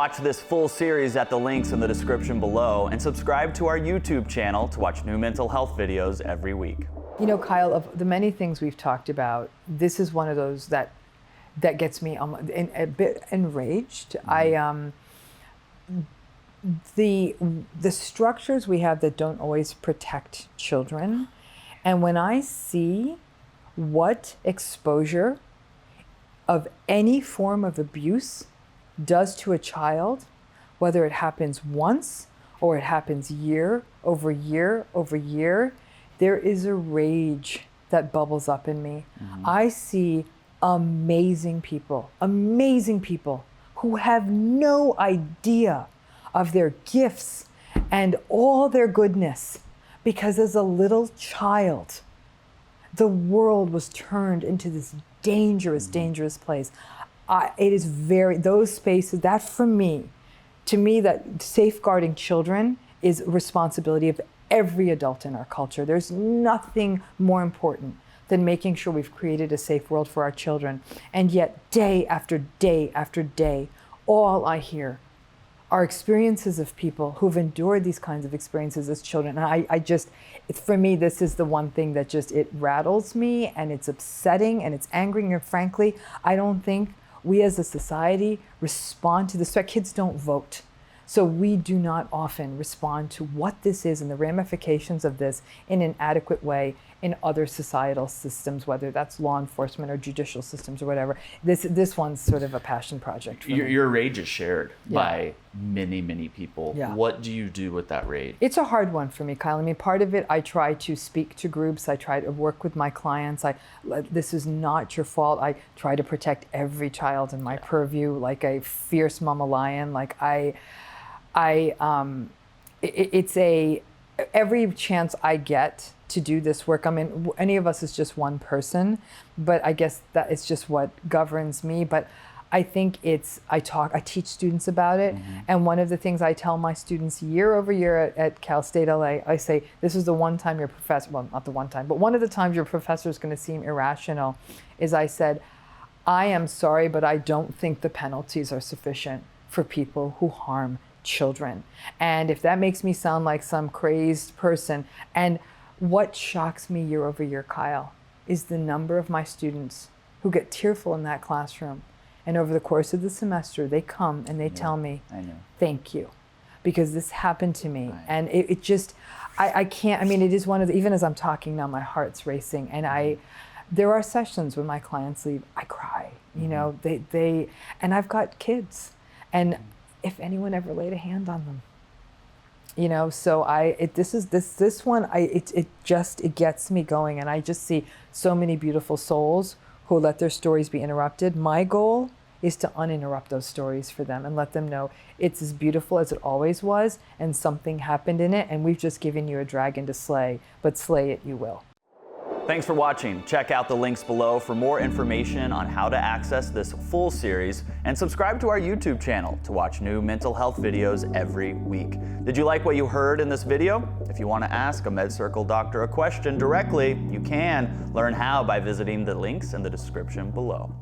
Watch this full series at the links in the description below, and subscribe to our YouTube channel to watch new mental health videos every week. You know, Kyle, of the many things we've talked about, this is one of those that gets me a bit enraged. The structures we have that don't always protect children, and when I see what exposure of any form of abuse does to a child, whether it happens once or it happens year over year over year, there is a rage that bubbles up in me. I see amazing people who have no idea of their gifts and all their goodness, because as a little child, the world was turned into this dangerous, dangerous place. It is those spaces, that for me, to me, that safeguarding children is a responsibility of every adult in our culture. There's nothing more important than making sure we've created a safe world for our children. And yet, day after day after day, all I hear are experiences of people who've endured these kinds of experiences as children. And for me, this is the one thing that it rattles me, and it's upsetting and it's angering. And frankly, I don't think we as a society respond to this. Kids don't vote. So we do not often respond to what this is and the ramifications of this in an adequate way in other societal systems, whether that's law enforcement or judicial systems or whatever. This one's sort of a passion project for me. Your rage is shared by many, many people. Yeah. What do you do with that rage? It's a hard one for me, Kyle. I mean, part of it, I try to speak to groups. I try to work with my clients. This is not your fault. I try to protect every child in my purview like a fierce mama lion. Every chance I get to do this work, I mean, any of us is just one person, but I guess that it's just what governs me. But I think I teach students about it. And one of the things I tell my students year over year at Cal State LA, I say, this is the one time your professor, well, not the one time, but one of the times your professor is going to seem irrational, is I said, I am sorry, but I don't think the penalties are sufficient for people who harm children. And if that makes me sound like some crazed person, and what shocks me year over year, Kyle, is the number of my students who get tearful in that classroom. And over the course of the semester, they come and they tell me, thank you, because this happened to me. And I can't, I mean, it is one of the, even as I'm talking now, my heart's racing. And there are sessions when my clients leave, I cry, you know, and I've got kids. And if anyone ever laid a hand on them, you know, so this one, it gets me going, and I just see so many beautiful souls who let their stories be interrupted. My goal is to uninterrupt those stories for them and let them know it's as beautiful as it always was, and something happened in it, and we've just given you a dragon to slay, but slay it you will. Thanks for watching. Check out the links below for more information on how to access this full series, and subscribe to our YouTube channel to watch new mental health videos every week. Did you like what you heard in this video? If you want to ask a MedCircle doctor a question directly, you can learn how by visiting the links in the description below.